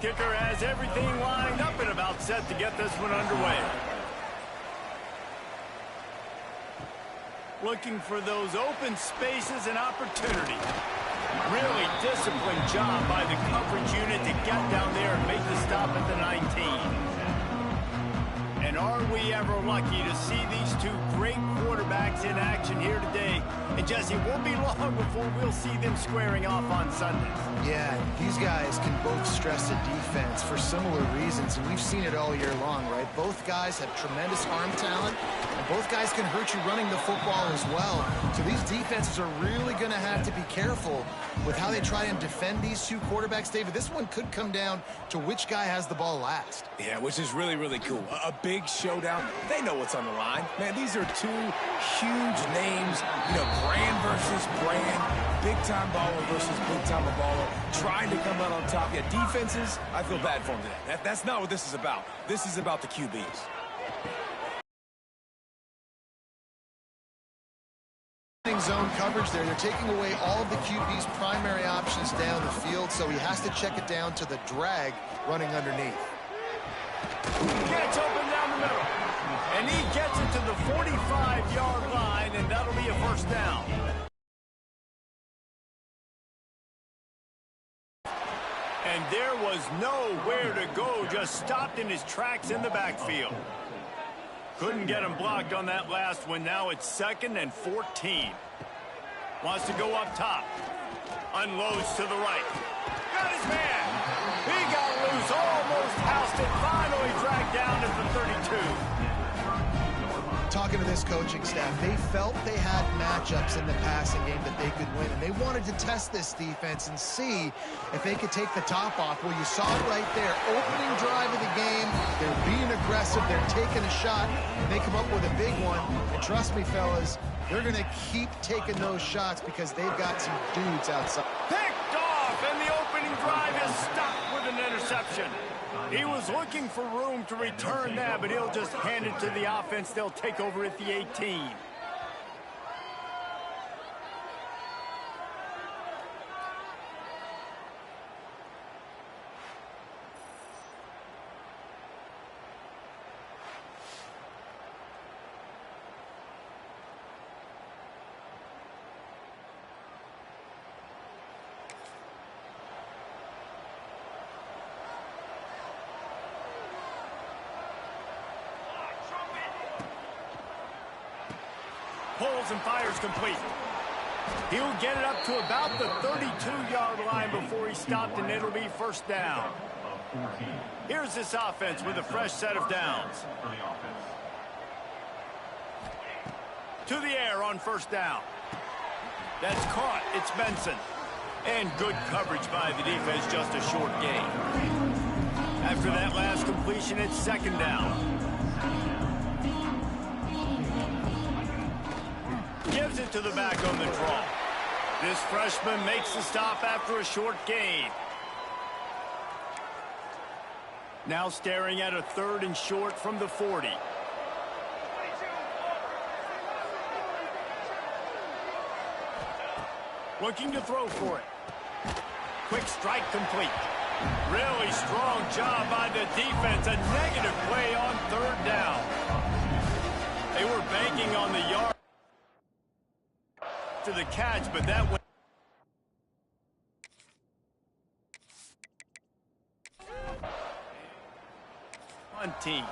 Kicker has everything lined up and about set to get this one underway. Looking for those open spaces and opportunities. Really disciplined job by the coverage unit to get down there and make the stop at the 19. And are we ever lucky to see these two great quarterbacks in action here today? And Jesse, it won't be long before we'll see them squaring off on Sundays. Yeah, these guys can both stress a defense for similar reasons, and we've seen it all year long, right? Both guys have tremendous arm talent, and both guys can hurt you running the football as well. So these defenses are really going to have to be careful with how they try and defend these two quarterbacks. David, this one could come down to which guy has the ball last. Yeah, which is really, really cool. A big showdown. They know what's on the line. Man, these are two huge names, you know, brand versus brand, big-time baller versus big-time baller, trying to come out on top. Yeah, defenses, I feel bad for them today. That's not what this is about. This is about the QBs. Zone coverage there. They're taking away all of the QB's primary options down the field, so he has to check it down to the drag running underneath. Gets open down the middle. And he gets it to the 45-yard line, and that'll be a first down. And there was nowhere to go, just stopped in his tracks in the backfield. Couldn't get him blocked on that last one. Now it's 2nd and 14. Wants to go up top. Unloads to the right. Got his man. He got loose. Almost housed it. Finally dragged down at the 32. Talking to this coaching staff, they felt they had matchups in the passing game that they could win, and they wanted to test this defense and see if they could take the top off. Well, you saw it right there. Opening drive of the game, they're being aggressive, they're taking a shot, and they come up with a big one. And trust me, fellas, they're going to keep taking those shots because they've got some dudes outside. Picked off, and the opening drive is stopped with an interception. He was looking for room to return that, but he'll just hand it to the offense. They'll take over at the 18. Pulls and fires complete. He'll get it up to about the 32-yard line before he stopped, and it'll be first down. Here's this offense with a fresh set of downs. To the air on first down. That's caught. It's Benson. And good coverage by the defense, just a short gain. After that last completion, it's 2nd down. Gives it to the back on the draw. This freshman makes the stop after a short gain. Now staring at a 3rd and short from the 40. Looking to throw for it. Quick strike complete. Really strong job by the defense. A negative play on 3rd down. They were banking on the yard to the catch, but that went team.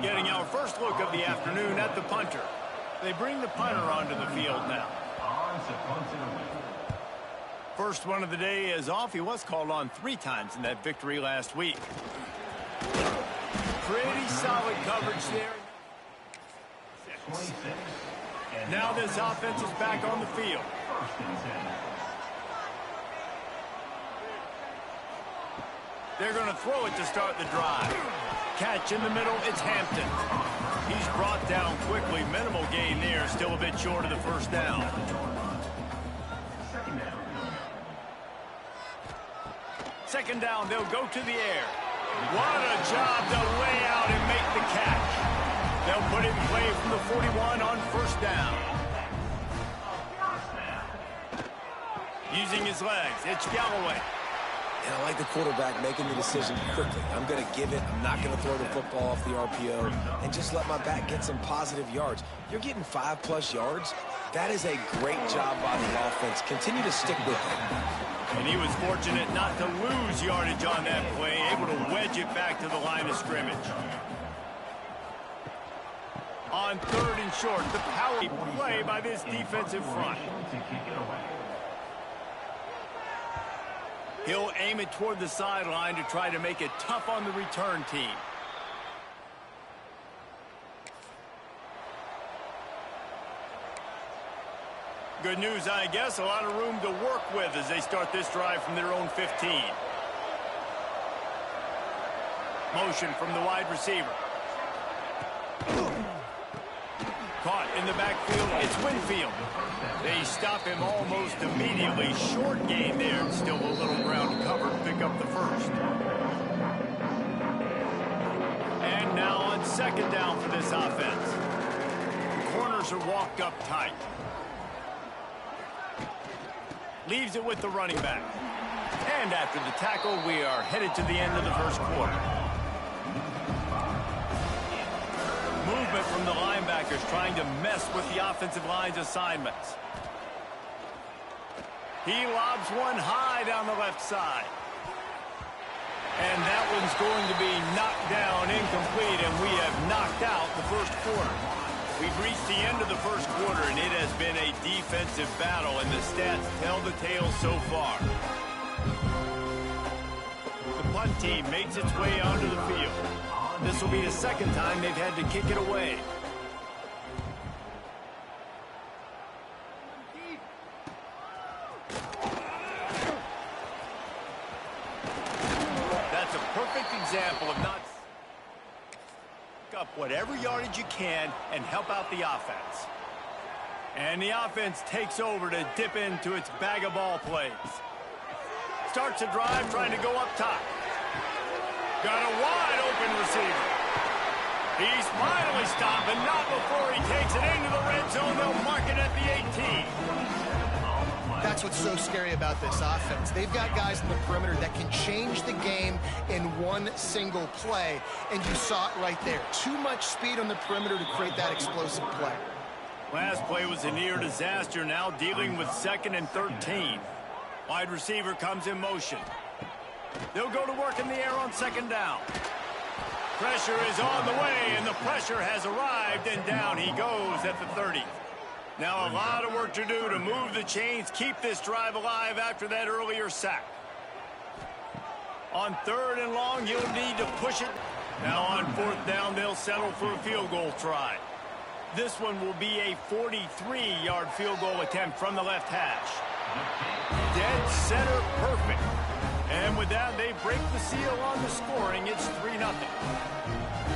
Getting our first look of the afternoon at the punter. They bring the punter onto the field now. First one of the day is off. He was called on 3 times in that victory last week. Pretty solid coverage there. Now this offense is back on the field. They're going to throw it to start the drive. Catch in the middle, it's Hampton. He's brought down quickly. Minimal gain there, still a bit short of the first down. Second down, they'll go to the air. What a job to lay out and make the catch. They'll put it in play from the 41 on first down. Using his legs, it's Galloway. And I like the quarterback making the decision quickly. I'm going to give it. I'm not going to throw the football off the RPO and just let my back get some positive yards. You're getting 5+ yards. That is a great job by the offense. Continue to stick with it. And he was fortunate not to lose yardage on that play, able to wedge it back to the line of scrimmage. On 3rd and short, the power play by this defensive front. He'll aim it toward the sideline to try to make it tough on the return team. Good news, I guess. A lot of room to work with as they start this drive from their own 15. Motion from the wide receiver. Caught in the backfield. It's Winfield. They stop him almost immediately. Short gain there. Still a little ground to cover to pick up the first. And now on 2nd down for this offense. The corners are walked up tight. Leaves it with the running back. And after the tackle, we are headed to the end of the first quarter. Movement from the linebackers trying to mess with the offensive line's assignments. He lobs one high down the left side. And that one's going to be knocked down incomplete, and we have knocked out the first quarter. We've reached the end of the first quarter, and it has been a defensive battle, and the stats tell the tale so far. The punt team makes its way onto the field. This will be the 2nd time they've had to kick it away. That's a perfect example of not up whatever yardage you can and help out the offense. And the offense takes over to dip into its bag of ball plays. Starts a drive trying to go up top. Got a wide open receiver. He's finally stopped, but not before he takes it into the red zone. They'll mark it at the 18. That's what's so scary about this offense. They've got guys in the perimeter that can change the game in one single play, and you saw it right there. Too much speed on the perimeter to create that explosive play. Last play was a near disaster, now dealing with 2nd and 13. Wide receiver comes in motion. They'll go to work in the air on 2nd down. Pressure is on the way, and the pressure has arrived, and down he goes at the 30. Now a lot of work to do to move the chains, keep this drive alive after that earlier sack. On 3rd and long, you'll need to push it. Now on 4th down, they'll settle for a field goal try. This one will be a 43-yard field goal attempt from the left hash. Dead center perfect. And with that, they break the seal on the scoring. It's 3-0.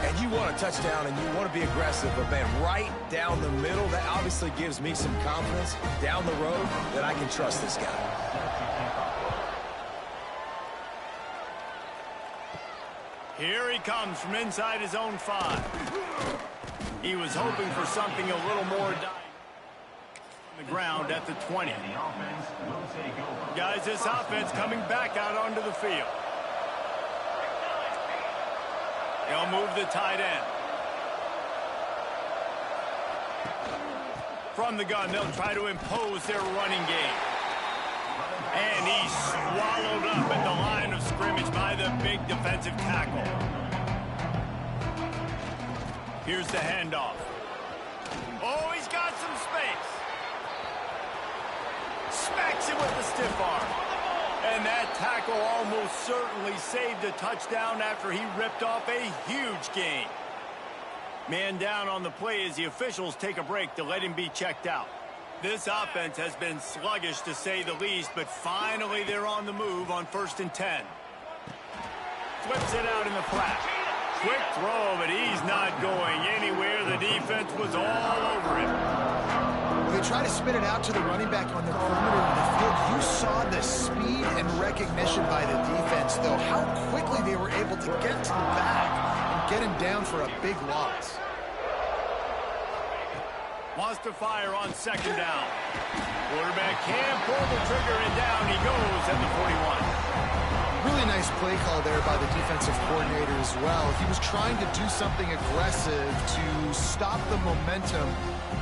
And you want a touchdown and you want to be aggressive, but man, right down the middle, that obviously gives me some confidence down the road that I can trust this guy. Here he comes from inside his own 5. He was hoping for something a little more on the ground at the 20. Guys, this offense coming back out onto the field. They'll move the tight end. From the gun, they'll try to impose their running game. And he's swallowed up at the line of scrimmage by the big defensive tackle. Here's the handoff. Oh, he's got some space. Smacks it with the stiff arm. And that tackle almost certainly saved a touchdown after he ripped off a huge gain. Man down on the play as the officials take a break to let him be checked out. This offense has been sluggish to say the least, but finally they're on the move on 1st and 10. Flips it out in the flat. Quick throw, but he's not going anywhere. The defense was all over him. They try to spit it out to the running back on the perimeter of the field. You saw the speed and recognition by the defense, though, how quickly they were able to get to the back and get him down for a big loss. Wants to fire on 2nd down. Quarterback can pull the trigger, and down he goes at the 41. Really nice play call there by the defensive coordinator as well. He was trying to do something aggressive to stop the momentum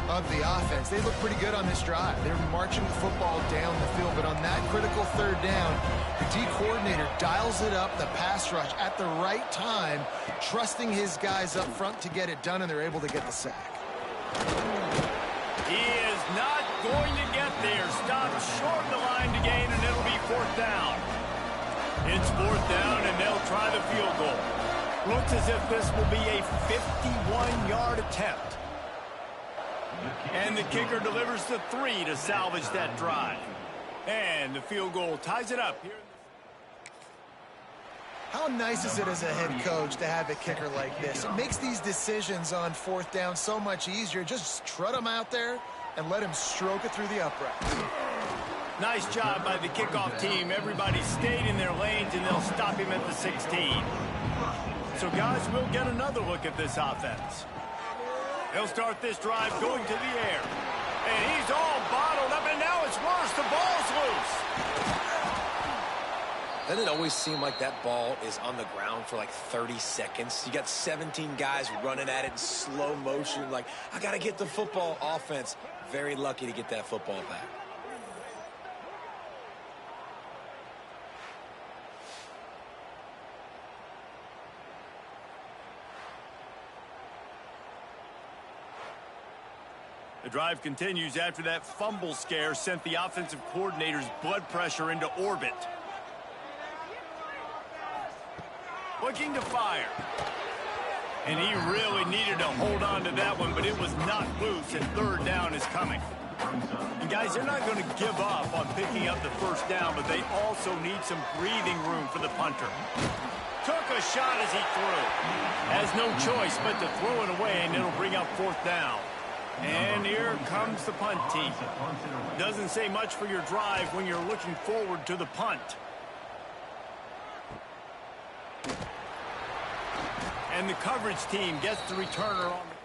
of the offense. They look pretty good on this drive. They were marching the football down the field, but on that critical third down, the D coordinator dials it up, the pass rush at the right time, trusting his guys up front to get it done, and they're able to get the sack. He is not going to get there. Stopped short of the line to gain, and it'll be fourth down. It's fourth down, and they'll try the field goal. Looks as if this will be a 51-yard attempt. And the kicker delivers the 3 to salvage that drive. And the field goal ties it up here. How nice is it as a head coach to have a kicker like this? It makes these decisions on fourth down so much easier. Just trot him out there and let him stroke it through the uprights. Nice job by the kickoff team. Everybody stayed in their lanes, and they'll stop him at the 16. So, guys, we'll get another look at this offense. They'll start this drive going to the air. And he's all bottled up, and now it's worse. The ball's loose. Doesn't it always seem like that ball is on the ground for like 30 seconds? You got 17 guys running at it in slow motion. Like, I got to get the football. Offense, very lucky to get that football back. The drive continues after that fumble scare sent the offensive coordinator's blood pressure into orbit. Looking to fire. And he really needed to hold on to that one, but it was not loose, and third down is coming. And guys, they're not going to give up on picking up the first down, but they also need some breathing room for the punter. Took a shot as he threw. Has no choice but to throw it away, and it'll bring up fourth down. And here comes the punt team. Doesn't say much for your drive when you're looking forward to the punt. And the coverage team gets the returner on the...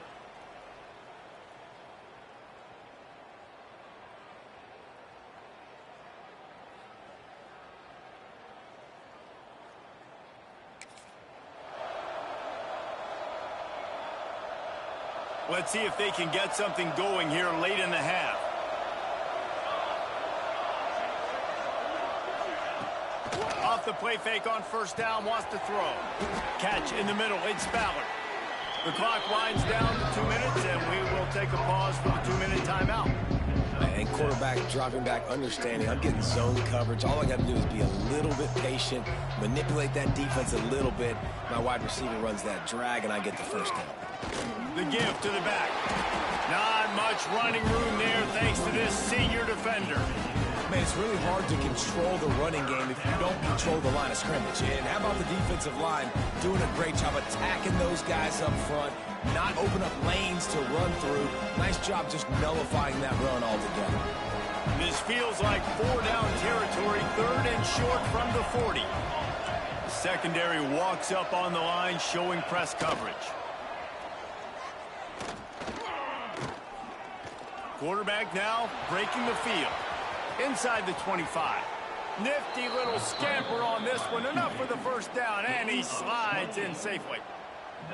Let's see if they can get something going here late in the half. Off the play fake on first down, wants to throw. Catch in the middle, it's Ballard. The clock winds down to 2 minutes, and we will take a pause for the 2-minute timeout. And quarterback dropping back, understanding I'm getting zone coverage. All I got to do is be a little bit patient, manipulate that defense a little bit. My wide receiver runs that drag, and I get the first down. The give to the back. Not much running room there thanks to this senior defender. Man, it's really hard to control the running game if you don't control the line of scrimmage. And how about the defensive line doing a great job attacking those guys up front, not open up lanes to run through. Nice job just nullifying that run altogether. This feels like 4-down territory, third and short from the 40. The secondary walks up on the line, showing press coverage. Quarterback now breaking the field. Inside the 25. Nifty little scamper on this one. Enough for the first down, and he slides in safely.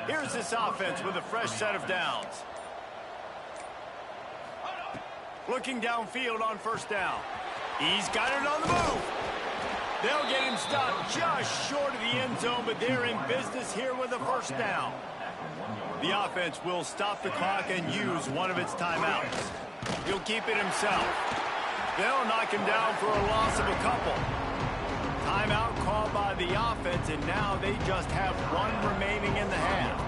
Here's this offense with a fresh set of downs. Looking downfield on first down. He's got it on the move. They'll get him stopped just short of the end zone, but they're in business here with a first down. The offense will stop the clock and use one of its timeouts. He'll keep it himself. They'll knock him down for a loss of a couple. Timeout called by the offense, and now they just have one remaining in the half.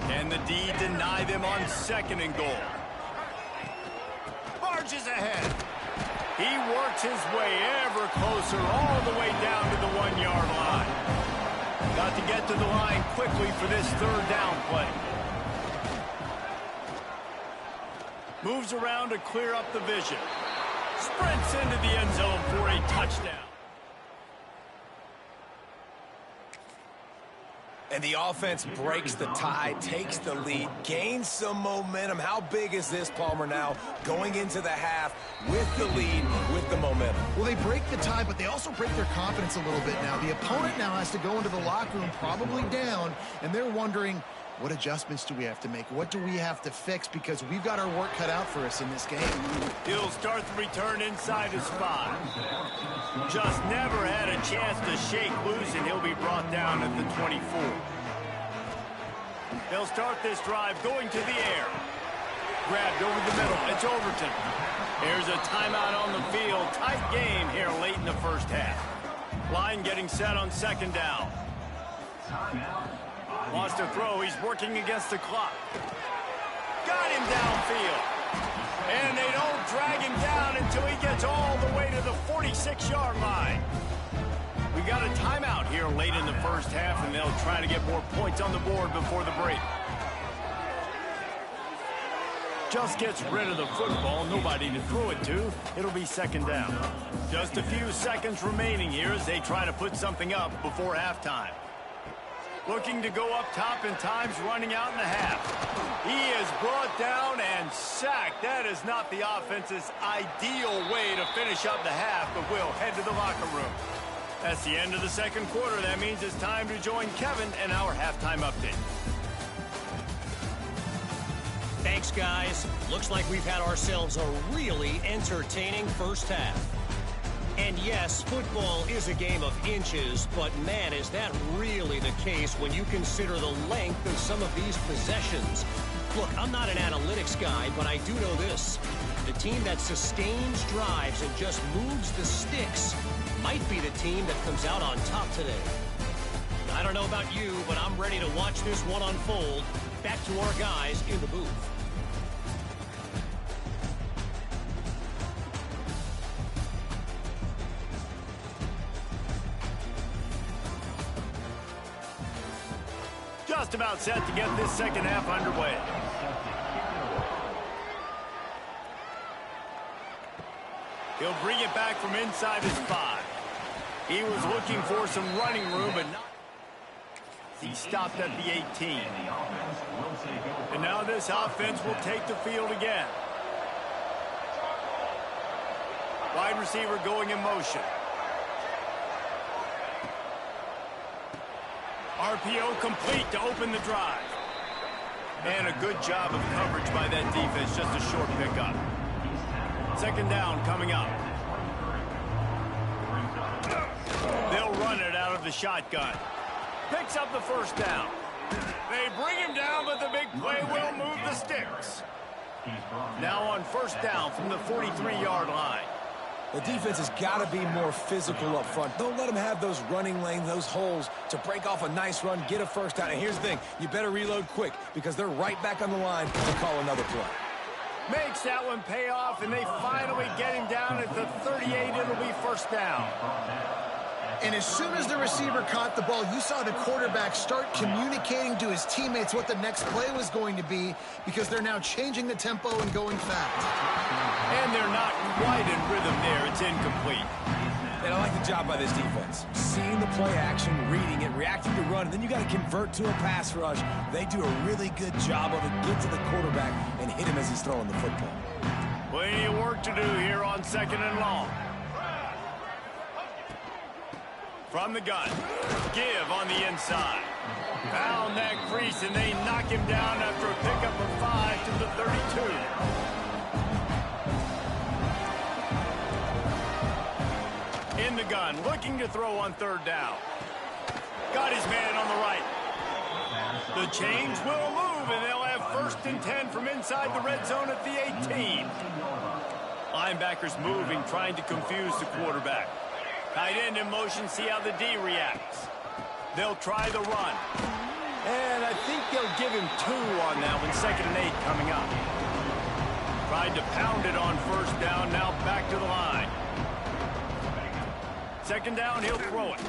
Can the D deny them on second and goal? Barges ahead. He works his way ever closer, all the way down to the 1-yard line. Got to get to the line quickly for this third down play. Moves around to clear up the vision. Sprints into the end zone for a touchdown. And the offense breaks the tie, takes the lead, gains some momentum. How big is this, Palmer, now going into the half with the lead, with the momentum? Well, they break the tie, but they also break their confidence a little bit now. The opponent now has to go into the locker room probably down, and they're wondering, what adjustments do we have to make? What do we have to fix? Because we've got our work cut out for us in this game. He'll start the return inside his spot. Just never had a chance to shake loose, and he'll be brought down at the 24. They'll start this drive going to the air. Grabbed over the middle. It's Overton. Here's a timeout on the field. Tight game here late in the first half. Line getting set on second down. Wants to throw. He's working against the clock. Got him downfield. And they don't drag him down until he gets all the way to the 46-yard line. We got a timeout here late in the first half, and they'll try to get more points on the board before the break. Just gets rid of the football. Nobody to throw it to. It'll be second down. Just a few seconds remaining here as they try to put something up before halftime. Looking to go up top, and time's running out in the half. He is brought down and sacked. That is not the offense's ideal way to finish up the half, but we'll head to the locker room. That's the end of the second quarter. That means it's time to join Kevin and our halftime update. Thanks, guys. Looks like we've had ourselves a really entertaining first half. And yes, football is a game of inches, but man, is that really the case when you consider the length of some of these possessions. Look, I'm not an analytics guy, but I do know this. The team that sustains drives and just moves the sticks might be the team that comes out on top today. I don't know about you, but I'm ready to watch this one unfold. Back to our guys in the booth. Just about set to get this second half underway. He'll bring it back from inside his 5. He was looking for some running room, but not. He stopped at the 18. And now this offense will take the field again. Wide receiver going in motion. RPO complete to open the drive. And a good job of coverage by that defense, just a short pickup. Second down coming up. They'll run it out of the shotgun. Picks up the first down. They bring him down, but the big play will move the sticks. Now on first down from the 43-yard line. The defense has got to be more physical up front. Don't let them have those running lanes, those holes to break off a nice run, get a first down. And here's the thing, you better reload quick because they're right back on the line to call another play. Makes that one pay off, and they finally get him down at the 38. It'll be first down. And as soon as the receiver caught the ball, you saw the quarterback start communicating to his teammates what the next play was going to be because they're now changing the tempo and going fast. And they're not quite in rhythm there. It's incomplete. And I like the job by this defense. Seeing the play action, reading it, reacting to run, and then you got to convert to a pass rush. They do a really good job of it. Get to the quarterback and hit him as he's throwing the football. Plenty of work to do here on second and long. From the gun, give on the inside. Found that crease, and they knock him down after a pickup of 5 to the 32. In the gun, looking to throw on third down. Got his man on the right. The chains will move, and they'll have first and 10 from inside the red zone at the 18. Linebackers moving, trying to confuse the quarterback. Tight end in motion, see how the D reacts. They'll try the run. And I think they'll give him 2 on that one, second and 8 coming up. Tried to pound it on first down, now back to the line. Second down, he'll throw it.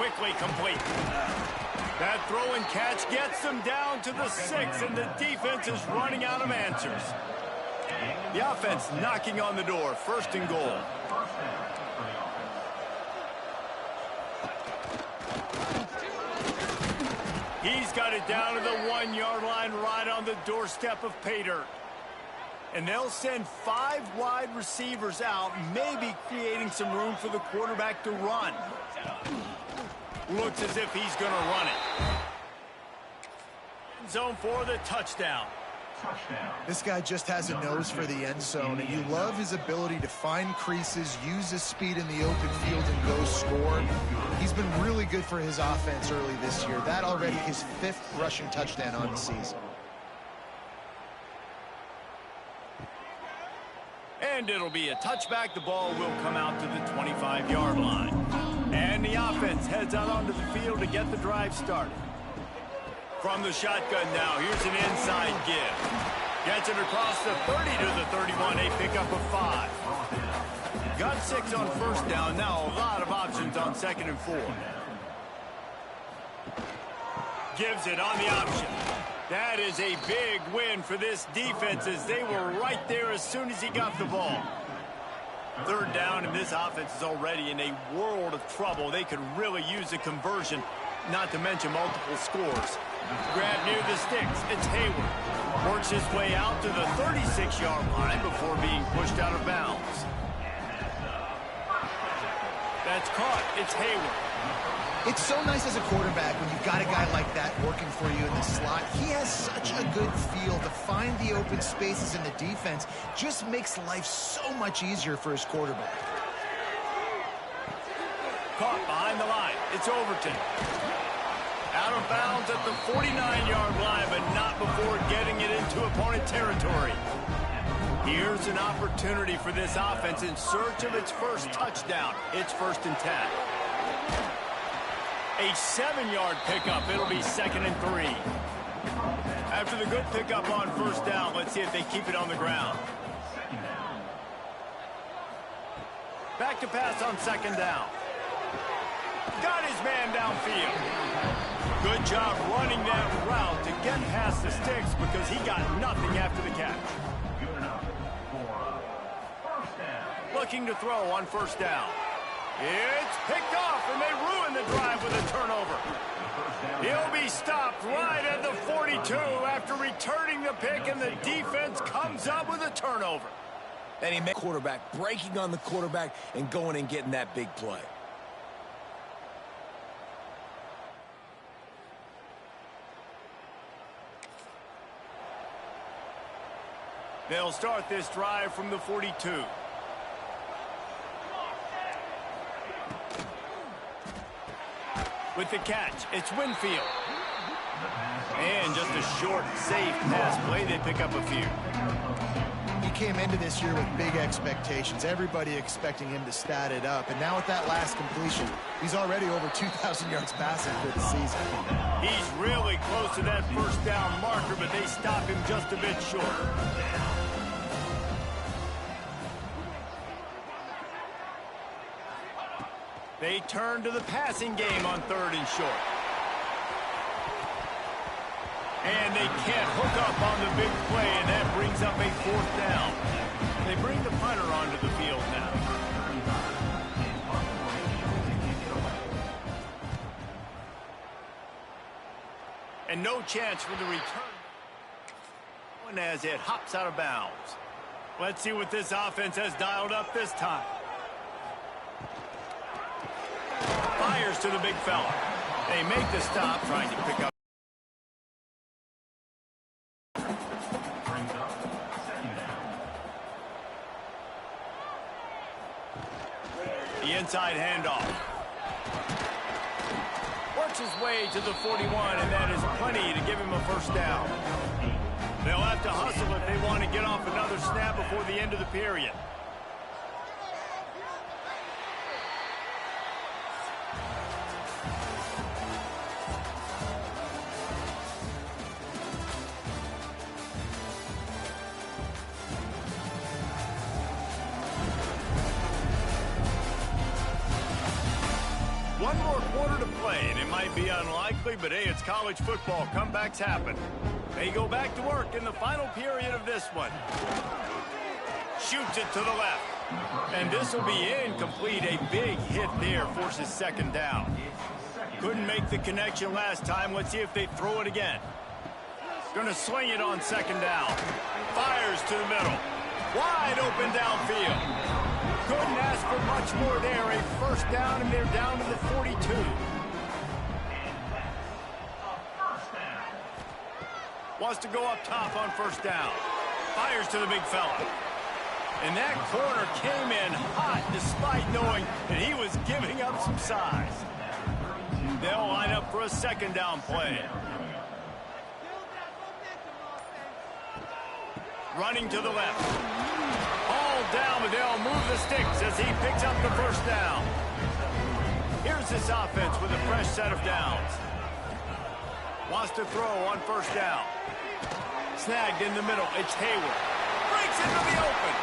Quickly complete. That throw and catch gets them down to the 6, and the defense is running out of answers. The offense knocking on the door, first and goal. He's got it down to the 1-yard line right on the doorstep of pay dirt. And they'll send 5 wide receivers out, maybe creating some room for the quarterback to run. Looks as if he's going to run it. Zone for the touchdown. This guy just has a nose for the end zone, and you love his ability to find creases, use his speed in the open field, and go score. He's been really good for his offense early this year. That already his 5th rushing touchdown on the season. And it'll be a touchback. The ball will come out to the 25-yard line. And the offense heads out onto the field to get the drive started. From the shotgun now, here's an inside give. Gets it across the 30 to the 31, a pickup of 5. Got 6 on first down, now a lot of options on 2nd and 4. Gives it on the option. That is a big win for this defense as they were right there as soon as he got the ball. 3rd down, and this offense is already in a world of trouble. They could really use a conversion, not to mention multiple scores. Grab near the sticks. It's Hayward. Works his way out to the 36-yard line before being pushed out of bounds. That's caught. It's Hayward. It's so nice as a quarterback when you've got a guy like that working for you in the slot. He has such a good feel to find the open spaces in the defense. Just makes life so much easier for his quarterback. Caught behind the line. It's Overton. Out of bounds at the 49-yard line, but not before getting it into opponent territory. Here's an opportunity for this offense in search of its first touchdown. It's 1st and 10. A 7-yard pickup. It'll be 2nd and 3. After the good pickup on first down, let's see if they keep it on the ground. Back to pass on 2nd down. Got his man downfield. Good job running that route to get past the sticks because he got nothing after the catch. Looking to throw on 1st down. It's picked off, and they ruin the drive with a turnover. He'll be stopped right at the 42 after returning the pick, and the defense comes up with a turnover. And he made quarterback, breaking on the quarterback and going and getting that big play. They'll start this drive from the 42. With the catch, it's Winfield. And just a short, safe pass play. They pick up a few. He came into this year with big expectations. Everybody expecting him to stat it up. And now with that last completion, he's already over 2,000 yards passing for the season. He's really close to that first down marker, but they stop him just a bit short. They turn to the passing game on 3rd and short. And they can't hook up on the big play, and that brings up a 4th down. They bring the punter onto the field now. And no chance for the return as it hops out of bounds. Let's see what this offense has dialed up this time. Fires to the big fella. They make the stop, trying to pick up. The inside handoff. Works his way to the 41, and that is plenty to give him a 1st down. They'll have to hustle if they want to get off another snap before the end of the period. One more quarter to play, and it might be unlikely, but hey, it's college football. Comebacks happen. They go back to work in the final period of this one. Shoots it to the left. And this will be incomplete. A big hit there forces 2nd down. Couldn't make the connection last time. Let's see if they throw it again. Gonna sling it on second down. Fires to the middle. Wide open downfield. Couldn't ask for much more there. A first down, and they're down to the 42. Wants to go up top on first down. Fires to the big fella. And that corner came in hot despite knowing that he was giving up some size. They'll line up for a second down play. Running to the left. All down, but they'll move the sticks as he picks up the first down. Here's this offense with a fresh set of downs. Wants to throw on first down. Snagged in the middle. It's Hayward. Breaks into the open.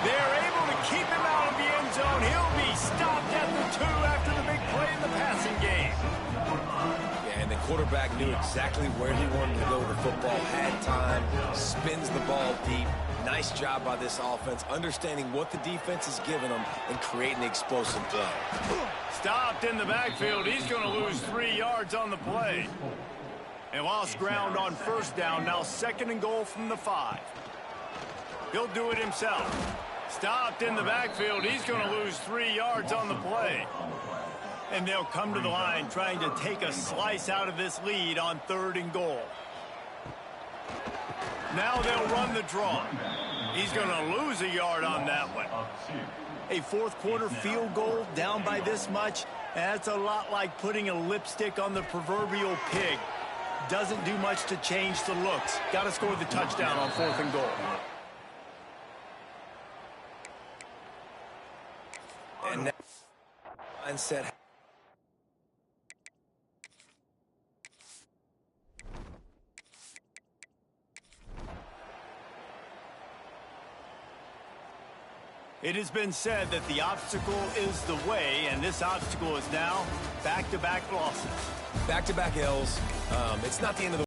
They're able to keep him out of the end zone. He'll be stopped at the 2 after the big play in the passing game. Yeah, and the quarterback knew exactly where he wanted to go with the football. Had time. Spins the ball deep. Nice job by this offense, understanding what the defense is giving them and creating the explosive play. Stopped in the backfield. He's going to lose 3 yards on the play. And lost ground on first down. Now second and goal from the 5. He'll do it himself. Stopped in the backfield. He's going to lose 3 yards on the play. And they'll come to the line trying to take a slice out of this lead on third and goal. Now they'll run the draw. He's going to lose a yard on that one. A fourth quarter field goal down by this much. That's a lot like putting a lipstick on the proverbial pig. Doesn't do much to change the looks. Got to score the touchdown on fourth and goal. And that mindset. It has been said that the obstacle is the way, and this obstacle is now back-to-back losses. Back-to-back L's. It's not the end of the